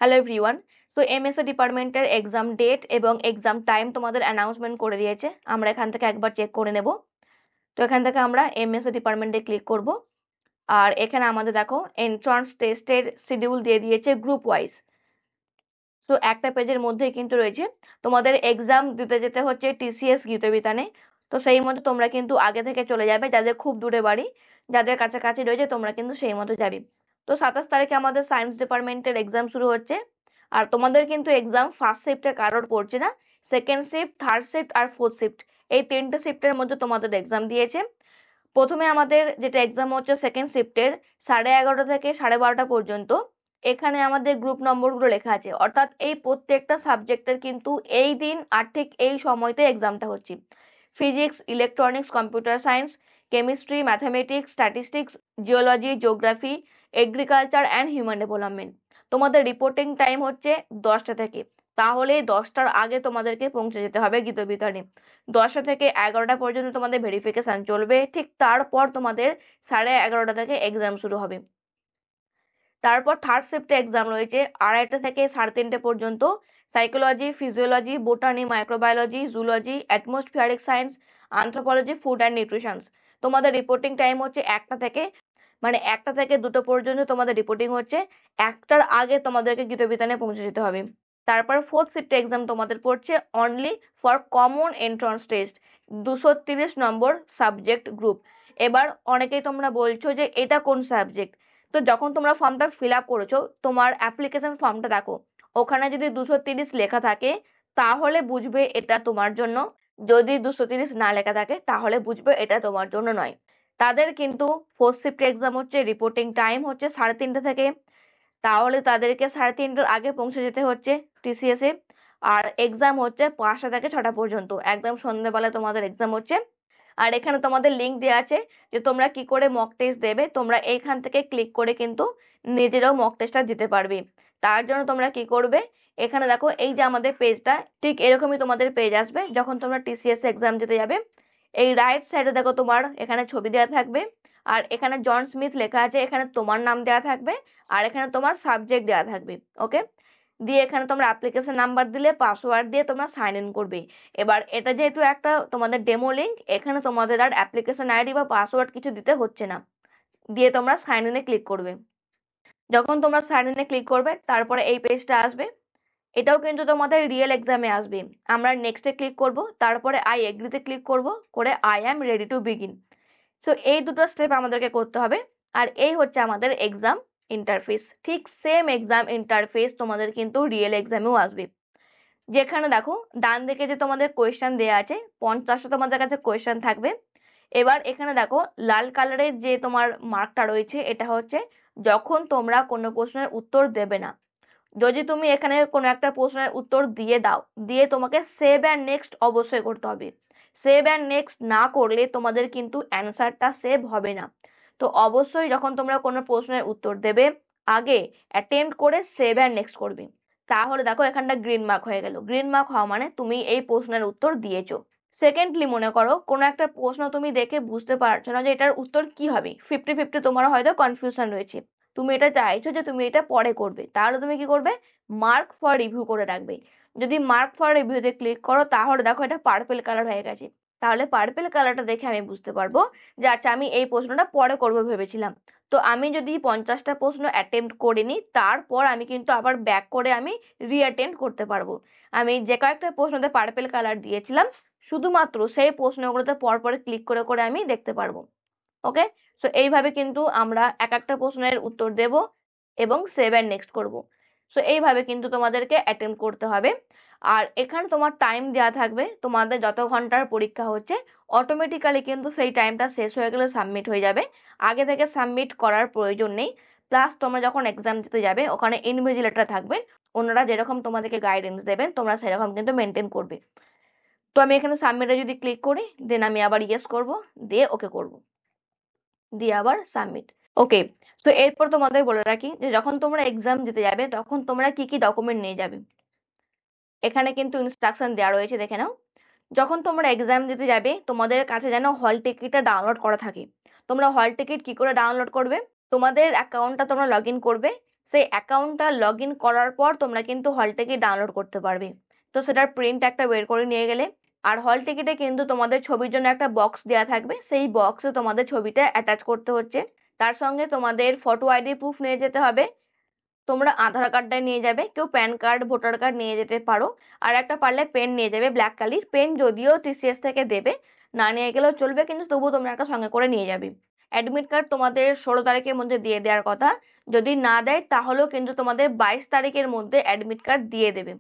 Hello everyone. তো MSA ডিপার্টমেন্টের exam date এবং এক্সাম টাইম তোমাদের অ্যানাউন্সমেন্ট করে দিয়েছে। আমরা এখান থেকে একবার চেক করে নেব। তো এখান থেকে আমরা এমএসএ ডিপার্টমেন্টে ক্লিক করব। আর এখানে আমাদের দেখো এন্ট্রান্স টেস্টের শিডিউল দিয়ে দিয়েছে গ্রুপ ওয়াইজ। তো একটা পেজের মধ্যেই কিন্তু রয়েছে তোমাদের এক্সাম দিতে যেতে হচ্ছে টিসিএস গীতবিতানে। তো সেই মতো তোমরা কিন্তু আগে থেকে চলে যাবে, যাদের খুব দূরে বাড়ি, যাদের কাছাকাছি রয়েছে তোমরা কিন্তু সেই মতো যাবে। তো 27 তারিখে আমাদের সায়েন্স ডিপার্টমেন্টের এক্সাম শুরু হচ্ছে। আর তোমাদের কিন্তু এক্সাম ফার্স্ট শিফটে কারোর পড়ছে না, সেকেন্ড শিফট, থার্ড শিফট আর ফোর্থ শিফট, এই তিনটে শিফটের মধ্যে তোমাদের এক্সাম দিয়েছে। প্রথমে আমাদের যেটা এক্সাম হচ্ছে সেকেন্ড শিফটের 11:30 থেকে 12:30 পর্যন্ত। এখানে আমাদের গ্রুপ নম্বরগুলো লেখা আছে, অর্থাৎ এই প্রত্যেকটা সাবজেক্টের কিন্তু এই দিন আর ঠিক এই সময়তে এক্সামটা হচ্ছে। Physics, electronics, computer science, chemistry, mathematics, statistics, geology, geography, agriculture and human development. তোমাদের রিপোর্টিং টাইম হচ্ছে 10টা থেকে, তাহলে 10টার আগে তোমাদেরকে পৌঁছে যেতে হবে গীতবিতানে। 10টা থেকে 11টা পর্যন্ত তোমাদের ভেরিফিকেশন চলবে, ঠিক তারপর তোমাদের 11:30 থেকে এক্সাম শুরু হবে। তারপর থার্ড শিফটে এক্সাম রয়েছে 2:30 থেকে 3:30 পর্যন্ত। Psychology, physiology, botany, microbiology, zoology, atmospheric science, anthropology, food and nutritions. তোমাদের রিপোর্টিং টাইম হচ্ছে 1টা থেকে, মানে 1টা থেকে 2টো পর্যন্ত তোমাদের রিপোর্টিং হচ্ছে। 1টার আগে তোমাদেরকে গীতবিতানে পৌঁছে যেতে হবে। তারপর ফোর্থ শিফটে এক্সাম তোমাদের পড়ছে only for common entrance test, 230 number subject group. এবার অনেকেই তোমরা বলছো যে এটা কোন সাবজেক্ট। তো যখন তোমরা ফর্মটা ফিল আপ করেছো, তোমার অ্যাপ্লিকেশন ফর্মটা দেখো, ওখানে যদি 230 লেখা থাকে তাহলে বুঝবে এটা তোমার জন্য। যদি 230 না লেখা থাকে তাহলে বুঝবে এটা তোমার জন্য নয়। তাদের কিন্তু ফোর্থ শিফট এক্সাম হচ্ছে, রিপোর্টিং টাইম হচ্ছে 3:30 থেকে, তাহলে তাদেরকে 3:30টার আগে পৌঁছে যেতে হচ্ছে টিসিএস এ। আর এক্সাম হচ্ছে 5টা থেকে 6টা পর্যন্ত, একদম সন্ধ্যেবেলা তোমাদের এক্সাম হচ্ছে। আর এখানে তোমাদের লিঙ্ক দেওয়া আছে যে তোমরা কি করে মক টেস্ট দেবে। তোমরা এইখান থেকে ক্লিক করে কিন্তু নিজেরাও মক টেস্টটা দিতে পারবে। তার জন্য তোমরা কি করবে, এখানে দেখো এই যে আমাদের পেজটা, ঠিক এরকমই তোমাদের পেজ আসবে যখন তোমরা টিসিএস এক্সাম দিতে যাবে। এই রাইট সাইডে দেখো তোমার এখানে ছবি দেওয়া থাকবে, আর এখানে জন স্মিথ লেখা আছে, এখানে তোমার নাম দেওয়া থাকবে, আর এখানে তোমার সাবজেক্ট দেওয়া থাকবে। ওকে, দিয়ে এখানে তোমরা অ্যাপ্লিকেশন নাম্বার দিলে পাসওয়ার্ড দিয়ে তোমরা সাইন ইন করবে। এবার এটা যেহেতু একটা তোমাদের ডেমো লিঙ্ক, এখানে তোমাদের আর অ্যাপ্লিকেশন আইডি বা পাসওয়ার্ড কিছু দিতে হচ্ছে না, দিয়ে তোমরা সাইন ইনে ক্লিক করবে। যখন তোমরা সাইন ইনে ক্লিক করবে তারপরে এই পেজটা আসবে। এটাও কিন্তু তোমাদের রিয়েল এক্সামে আসবে। আমরা নেক্সটে ক্লিক করব, তারপরে আই এগ্রিতে ক্লিক করব, করে I am ready to begin. So এই দুটো স্টেপ আমাদেরকে করতে হবে। আর এই হচ্ছে আমাদের এক্সাম ইন্টারফেস। ঠিক সেম এক্সাম ইন্টারফেস তোমাদের কিন্তু রিয়েল এক্সামেও আসবে। যেখানে দেখো ডান দিকে যে তোমাদের কোয়েশ্চেন দেয়া আছে, 50টা তোমাদের কাছে কোয়েশ্চেন থাকবে। এবার এখানে দেখো লাল কালারের যে তোমার মার্কটা রয়েছে, এটা হচ্ছে যখন তোমরা কোনো প্রশ্নের উত্তর দেবে না। যদি তুমি এখানে কোনো একটা প্রশ্নের উত্তর দিয়ে দাও, দিয়ে তোমাকে সেভ অ্যান্ড নেক্সট অবশ্যই করতে হবে। সেভ অ্যান্ড নেক্সট না করলে তোমাদের কিন্তু অ্যান্সারটা সেভ হবে না। তো অবশ্যই যখন তোমরা কোনো প্রশ্নের উত্তর দেবে, আগে অ্যাটেম্প করে সেভ অ্যান্ড নেক্সট করবে। তাহলে দেখো এখানটা গ্রিন মার্ক হয়ে গেল। গ্রিন মার্ক হওয়া মানে তুমি এই প্রশ্নের উত্তর দিয়েছো। সেকেন্ডলি মনে করো কোনো একটা প্রশ্ন তুমি দেখে বুঝতে পারছো না যে এটার উত্তর কি হবে, 50-50 তোমার হয়তো কনফিউশন রয়েছে, তুমি এটা চাইছো যে তুমি এটা পরে করবে, তাহলে তুমি কি করবে, মার্ক ফর রিভিউ করে রাখবে। যদি মার্ক ফর রিভিউতে ক্লিক করো তাহলে দেখো এটা পার্পেল কালার হয়ে গেছে। তাহলে পার্পেল কালারটা দেখে আমি বুঝতে পারবো যে আচ্ছা আমি এই প্রশ্নটা পরে করবো ভেবেছিলাম। তো আমি যদি 50টা প্রশ্ন অ্যাটেম্প্ট করিনি, তারপর আমি কিন্তু আবার ব্যাক করে আমি রিঅ্যাটেম্প্ট করতে পারবো। আমি যে কয়েকটা প্রশ্নতে পার্পেল কালার দিয়েছিলাম, শুধুমাত্র সেই প্রশ্নগুলোতে পরপর ক্লিক করে করে আমি দেখতে পারবো। ওকে, সো এইভাবে কিন্তু আমরা এক একটা প্রশ্নের উত্তর দেব এবং সেভ অ্যান্ড নেক্সট করব। সো এইভাবে কিন্তু তোমাদেরকে অ্যাটেম্প্ট করতে হবে। আর এখানে তোমার টাইম দেওয়া থাকবে, তোমাদের যত ঘন্টার পরীক্ষা হচ্ছে অটোমেটিক্যালি কিন্তু সেই টাইমটা শেষ হয়ে গেলে সাবমিট হয়ে যাবে। আগে থেকে সাবমিট করার প্রয়োজন নেই। প্লাস তোমরা যখন এক্সাম দিতে যাবে ওখানে ইনভিজিলেটর থাকবে, ওনারা যেরকম তোমাদেরকে গাইডেন্স দেবেন তোমরা সেরকম কিন্তু মেনটেন করবে। তো আমি এখানে সাবমিটে যদি ক্লিক করি, দেন আমি আবার ইয়েস করব, দিয়ে ওকে করব, দিয়ে আবার সাবমিট। ওকে, তো এরপর তোমাদের বলে রাখি যে যখন তোমরা এক্সাম দিতে যাবে তখন তোমরা কি কি ডকুমেন্ট নিয়ে যাবে। এখানে কিন্তু ইনস্ট্রাকশন দেওয়া রয়েছে, দেখে নাও। যখন তোমরা এক্সাম দিতে যাবে তোমাদের কাছে যেন হল টিকিটটা ডাউনলোড করা থাকে। তোমরা হল টিকিট কি করে ডাউনলোড করবে, তোমাদের অ্যাকাউন্টটা তোমরা লগ ইন করবে, সেই অ্যাকাউন্টটা লগ ইন করার পর তোমরা কিন্তু হল টিকিট ডাউনলোড করতে পারবে। তো সেটার প্রিন্ট একটা বের করে নিয়ে গেলে, আর হল টিকিটে কিন্তু তোমাদের ছবির জন্য একটা বক্স দেওয়া থাকবে, সেই বক্সে তোমাদের ছবিটা অ্যাটাচ করতে হচ্ছে। তার সঙ্গে তোমাদের ফটো আইডি প্রুফ নিয়ে যেতে হবে। তোমরা আধার কার্ডটা নিয়ে যাবে, কেউ প্যান কার্ড ভোটার কার্ড নিয়ে যেতে পারো। আর একটা পারলে পেন নিয়ে যাবে, ব্ল্যাক কালির পেন, যদিও TCS থেকে দেবে, না নিয়ে গেলেও চলবে, কিন্তু তবুও তোমরা একটা সঙ্গে করে নিয়ে যাবে। অ্যাডমিট কার্ড তোমাদের 16 তারিখের মধ্যে দিয়ে দেওয়ার কথা, যদি না দেয় তাহলেও কিন্তু তোমাদের 22 তারিখের মধ্যে অ্যাডমিট কার্ড দিয়ে দেবে।